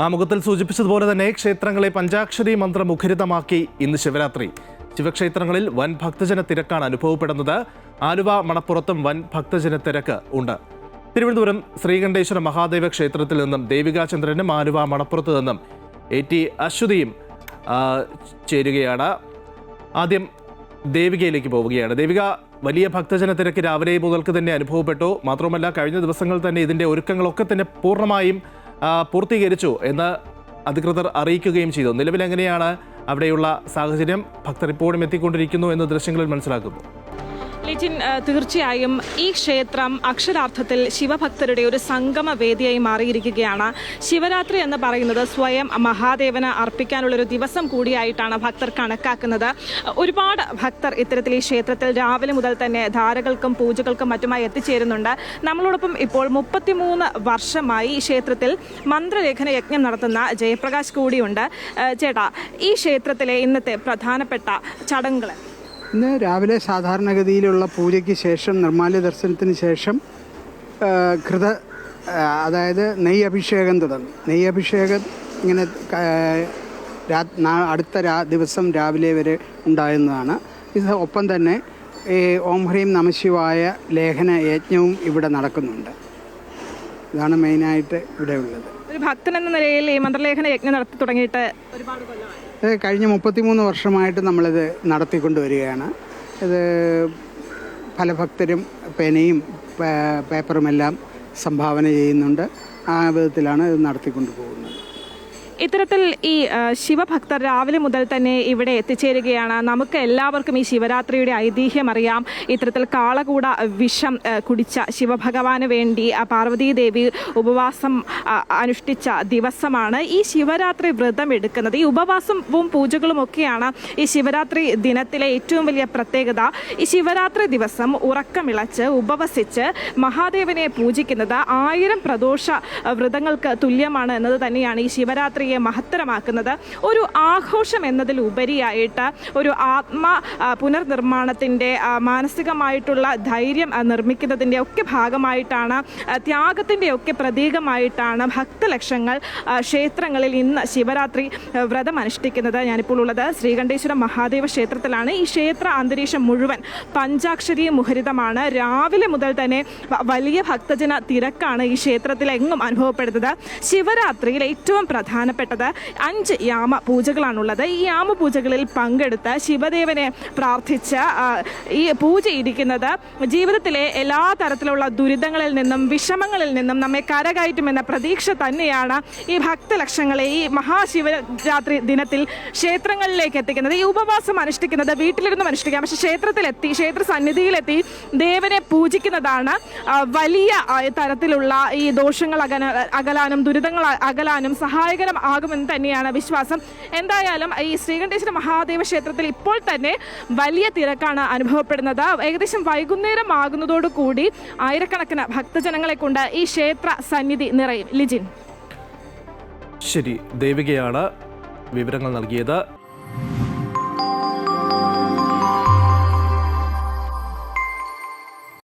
ആമുഖത്തിൽ സൂചിപ്പിച്ചതുപോലെ തന്നെ ക്ഷേത്രങ്ങളെ പഞ്ചാക്ഷരി മന്ത്രമുഖരിതമാക്കി ഇന്ന് ശിവരാത്രി. ശിവക്ഷേത്രങ്ങളിൽ വൻ ഭക്തജന തിരക്കാണ് അനുഭവപ്പെടുന്നത്. ആലുവ മണപ്പുറത്തും വൻ ഭക്തജന തിരക്ക് ഉണ്ട്. തിരുവനന്തപുരം ശ്രീകണ്ഠേശ്വര മഹാദേവ ക്ഷേത്രത്തിൽ നിന്നും ദേവികാചന്ദ്രനും ആലുവ മണപ്പുറത്ത് നിന്നും AT അശ്വതിയും ചേരുകയാണ്. ആദ്യം ദേവികയിലേക്ക് പോവുകയാണ്. ദേവിക, വലിയ ഭക്തജന തിരക്ക് രാവിലെ മുതൽക്ക് തന്നെ അനുഭവപ്പെട്ടു. മാത്രമല്ല, കഴിഞ്ഞ ദിവസങ്ങൾ തന്നെ ഇതിൻ്റെ ഒരുക്കങ്ങളൊക്കെ തന്നെ പൂർണ്ണമായും പൂർത്തീകരിച്ചു എന്ന് അധികൃതർ അറിയിക്കുകയും ചെയ്തു. നിലവിൽ എങ്ങനെയാണ് അവിടെയുള്ള സാഹചര്യം? ഭക്തർ ഇപ്പോഴും എത്തിക്കൊണ്ടിരിക്കുന്നു എന്ന് ദൃശ്യങ്ങളിൽ മനസ്സിലാക്കുന്നു. ലിജിൻ, തീർച്ചയായും ഈ ക്ഷേത്രം അക്ഷരാർത്ഥത്തിൽ ശിവഭക്തരുടെ ഒരു സംഗമ വേദിയായി മാറിയിരിക്കുകയാണ്. ശിവരാത്രി എന്ന് പറയുന്നത് സ്വയം മഹാദേവന് അർപ്പിക്കാനുള്ളൊരു ദിവസം കൂടിയായിട്ടാണ് ഭക്തർ കണക്കാക്കുന്നത്. ഒരുപാട് ഭക്തർ ഇത്തരത്തിൽ ഈ ക്ഷേത്രത്തിൽ രാവിലെ മുതൽ തന്നെ ധാരകൾക്കും പൂജകൾക്കും മറ്റുമായി എത്തിച്ചേരുന്നുണ്ട്. നമ്മളോടൊപ്പം ഇപ്പോൾ 33 വർഷമായി ഈ ക്ഷേത്രത്തിൽ മന്ത്രലേഖന യജ്ഞം നടത്തുന്ന ജയപ്രകാശ് കൂടിയുണ്ട്. ചേട്ടാ, ഈ ക്ഷേത്രത്തിലെ ഇന്നത്തെ പ്രധാനപ്പെട്ട ചടങ്ങുകൾ? ഇന്ന് രാവിലെ സാധാരണഗതിയിലുള്ള പൂജയ്ക്ക് ശേഷം, നിർമ്മാല്യ ദർശനത്തിന് ശേഷം അതായത് നെയ്യ് അഭിഷേകം തുടങ്ങും. നെയ്യ് അഭിഷേകം ഇങ്ങനെ അടുത്ത ദിവസം രാവിലെ വരെ ഉണ്ടാകുന്നതാണ്. ഇത് ഒപ്പം തന്നെ ഈ ഓം ഹ്രീം നമഃശിവായ ലേഖന യജ്ഞവും ഇവിടെ നടക്കുന്നുണ്ട്. ഇതാണ് മെയിനായിട്ട് ഇവിടെ ഉള്ളത്. ഒരു ഭക്തൻ എന്ന നിലയിൽ ഈ മന്ത്രലേഖന യജ്ഞം നടത്തി തുടങ്ങിയിട്ട് ഒരുപാട് കൊല്ലമായി. കഴിഞ്ഞ 33 വർഷമായിട്ട് നമ്മളിത് നടത്തിക്കൊണ്ടുവരികയാണ്. ഇത് പല ഭക്തരും പേനയും പേപ്പറുമെല്ലാം സംഭാവന ചെയ്യുന്നുണ്ട്. ആ വിധത്തിലാണ് ഇത് നടത്തിക്കൊണ്ടു പോകുന്നത്. ഇത്തരത്തിൽ ഈ ശിവഭക്തർ രാവിലെ മുതൽ തന്നെ ഇവിടെ എത്തിച്ചേരുകയാണ്. നമുക്ക് എല്ലാവർക്കും ഈ ശിവരാത്രിയുടെ ഐതിഹ്യം അറിയാം. ഇത്തരത്തിൽ കാളകൂട വിഷം കുടിച്ച ശിവഭഗവാന് വേണ്ടി പാർവതീദേവി ഉപവാസം അനുഷ്ഠിച്ച ദിവസമാണ് ഈ ശിവരാത്രി വ്രതം എടുക്കുന്നത്. ഈ ഉപവാസവും പൂജകളും ഒക്കെയാണ് ഈ ശിവരാത്രി ദിനത്തിലെ ഏറ്റവും വലിയ പ്രത്യേകത. ഈ ശിവരാത്രി ദിവസം ഉറക്കമിളച്ച് ഉപവസിച്ച് മഹാദേവനെ പൂജിക്കുന്നത് 1000 പ്രദോഷ വ്രതങ്ങൾക്ക് തുല്യമാണ് എന്നത് തന്നെയാണ് ഈ ശിവരാത്രി മഹത്തരമാക്കുന്നത്. ഒരു ആഘോഷം എന്നതിലുപരിയായിട്ട് ഒരു ആത്മ പുനർനിർമ്മാണത്തിൻ്റെ മാനസികമായിട്ടുള്ള ധൈര്യം നിർമ്മിക്കുന്നതിൻ്റെ ഒക്കെ ഭാഗമായിട്ടാണ്, ത്യാഗത്തിൻ്റെ ഒക്കെ പ്രതീകമായിട്ടാണ് ഭക്തലക്ഷങ്ങൾ ക്ഷേത്രങ്ങളിൽ ഇന്ന് ശിവരാത്രി വ്രതം അനുഷ്ഠിക്കുന്നത്. ഞാനിപ്പോൾ ഉള്ളത് ശ്രീകണ്ഠേശ്വര മഹാദേവ ക്ഷേത്രത്തിലാണ്. ഈ ക്ഷേത്ര അന്തരീക്ഷം മുഴുവൻ പഞ്ചാക്ഷരി മുഖരിതമാണ്. രാവിലെ മുതൽ തന്നെ വലിയ ഭക്തജന തിരക്കാണ് ഈ ക്ഷേത്രത്തിലെങ്ങും അനുഭവപ്പെടുന്നത്. ശിവരാത്രിയിൽ ഏറ്റവും പ്രധാനപ്പെട്ടത് 5 യാമ പൂജകളാണുള്ളത്. ഈ യാമ പൂജകളിൽ പങ്കെടുത്ത് ശിവദേവനെ പ്രാർത്ഥിച്ച് ഈ പൂജ ഇരിക്കുന്നത് ജീവിതത്തിലെ എല്ലാ തരത്തിലുള്ള ദുരിതങ്ങളിൽ നിന്നും വിഷമങ്ങളിൽ നിന്നും നമ്മെ കരകയറ്റുമെന്ന പ്രതീക്ഷ തന്നെയാണ് ഈ ഭക്തലക്ഷങ്ങളെ ഈ മഹാശിവരാത്രി ദിനത്തിൽ ക്ഷേത്രങ്ങളിലേക്ക് എത്തിക്കുന്നത്. ഈ ഉപവാസം അനുഷ്ഠിക്കുന്നത് വീട്ടിലിരുന്നും അനുഷ്ഠിക്കാം, പക്ഷേ ക്ഷേത്രത്തിലെത്തി, ക്ഷേത്ര സന്നിധിയിലെത്തി ദേവനെ പൂജിക്കുന്നതാണ് വലിയ തരത്തിലുള്ള ഈ ദോഷങ്ങൾ അകലാനും ദുരിതങ്ങൾ അകലാനും സഹായകരം ആകുമെന്ന് തന്നെയാണ് വിശ്വാസം. എന്തായാലും ഈ ശ്രീകണ്ഠേശ്വര മഹാദേവ ക്ഷേത്രത്തിൽ ഇപ്പോൾ തന്നെ വലിയ തിരക്കാണ് അനുഭവപ്പെടുന്നത്. ഏകദേശം വൈകുന്നേരം ആകുന്നതോടുകൂടി ആയിരക്കണക്കിന് ഭക്തജനങ്ങളെ കൊണ്ട് ഈ ക്ഷേത്ര സന്നിധി നിറയും. ലിജിൻ, ശരി, ദേവികയാണ് വിവരങ്ങൾ നൽകിയത്.